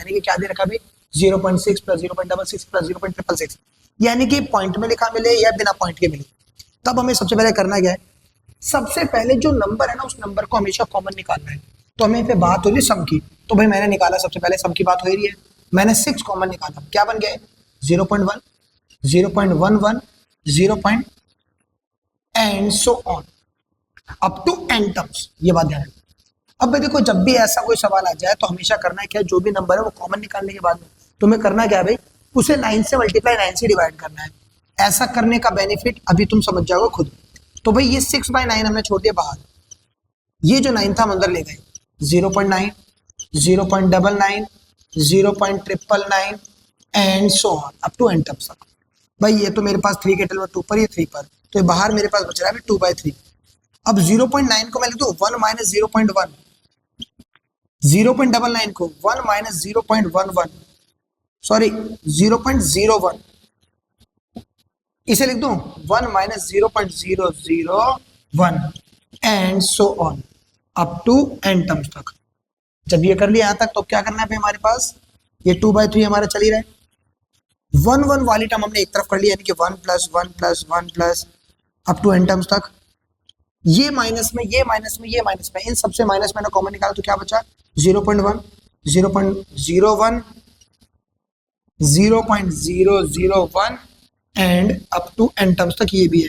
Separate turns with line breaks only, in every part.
यानी कि क्या दे रखा भाई 0.6 प्लस 0.66 प्लस 0.666, यानी कि पॉइंट में लिखा मिले या बिना पॉइंट के मिले। तब हमें सबसे पहले करना क्या है, सबसे पहले जो नंबर है ना उस नंबर को हमेशा कॉमन निकालना है। तो हमें पे बात हो रही है सम की, तो भाई मैंने निकाला, सबसे पहले सम की बात हो रही है, मैंने 6 कॉमन निकाला, क्या बन गया है 0.1 0.11 0. And so on up to n terms, ये बात ध्यान रखना। अब भाई देखो, जब भी ऐसा कोई सवाल आ जाए तो हमेशा करना है क्या, जो भी नंबर है वो कॉमन निकालने के बाद में तुम्हें करना क्या है भाई, उसे 9 से मल्टीप्लाई 9 से डिवाइड करना है। ऐसा करने का बेनिफिट अभी तुम समझ जाओगे खुद। तो भाई ये 6/9 हमने छोड़ दिया बाहर, ये जो 9 था हम अंदर ले गए, 0.9 0.99 0.999 and so on up to n terms तक। भाई ये तो मेरे पास 3 के टेबल 2 पर, ये 3 पर, तो ये बाहर मेरे पास बच रहा है 2/3। अब 0.9 को मैं लिख दूं 1 माइनस 0.1, 0.99 को 1 माइनस 0.11, सॉरी 0.01, इसे लिख दूं 1 minus 0.001 and so on up to n terms तक। जब ये कर लिया यहां तक, तो क्या करना है हमारे पास, ये 2/3 हमारा चल ही रहा है। 1 वाली टर्म हमने एक तरफ कर लिया, यानी कि 1 plus 1 plus 1 plus up to n terms तक। ये माइनस में, ये माइनस में, ये माइनस में, इन सबसे माइनस मैंने कॉमन निकाला, तो क्या बचा 0.1 0.01 0.001 end up to n terms तक, ये भी है।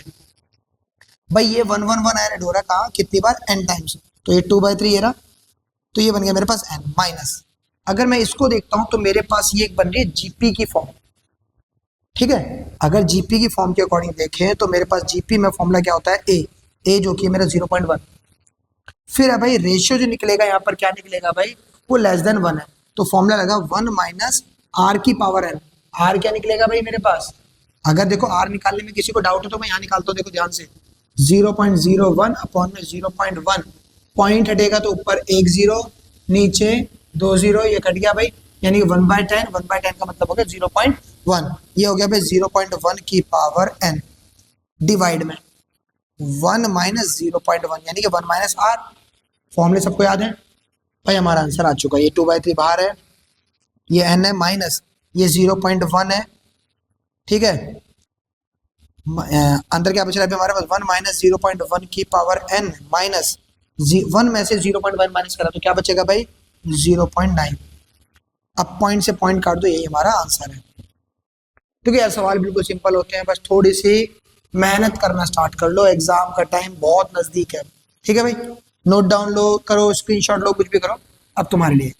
भाई ये 1 1 1 ऐड हो रहा है कहाँ, कितनी बार, n टाइम्स, तो ये 2/3 ये रहा, तो ये बन गया मेरे पास n माइनस। अगर मैं इसको देखता हूं तो मेरे पास ये एक बन रही है जीपी की फॉर्म, ठीक है। अगर जीपी की फॉर्म के अकॉर्डिंग देखें तो मेरे पास जीपी में फॉर्मूला क्या होता है, ए जो कि है मेरा 0.1, फिर है भाई रेशियो जो निकलेगा यहाँ पर क्या निकलेगा भाई, वो लेस देन 1 है, तो फॉर्मूला लगा 1 माइनस आर की पावर n। आर क्या निकलेगा भाई मेरे पास, अगर देखो आर निकालने में किसी को डाउट है तो मैं यहाँ निकालता हूँ, देखो ध्यान से 0.01 अपॉन में 0.1, पॉइंट हटेगा तो ऊपर 1 0, नीचे 2 0, ये कट गया भाई, यानी 1/10, 1/10 का मतलब हो गया 0.1, ये हो गया भाई 0.1 की पावर n डिवाइड में 1 माइनस 0.1, यानी कि 1 माइनस आर। फॉर्मूले सबको याद है भाई, हमारा आंसर आ चुका है। ये 2/3 बाहर है, ये n है, माइनस ये 0.1 है, ठीक है। अंदर क्या बच रहा है हमारे पास, 1 माइनस 0.1 की पावर n माइनस 1 में से 0.1 माइनस करा तो क्या बचेगा भाई 0.9। अब पॉइंट से पॉइंट काट दो, यही हमारा आंसर है। क्योंकि यार सवाल बिल्कुल सिंपल होते हैं, बस थोड़ी सी मेहनत करना स्टार्ट कर लो, एग्जाम का टाइम बहुत नजदीक है, ठीक है भाई। नोट डाउन लो, करो स्क्रीनशॉट लो, कुछ भी करो, अब तुम्हारे लिए।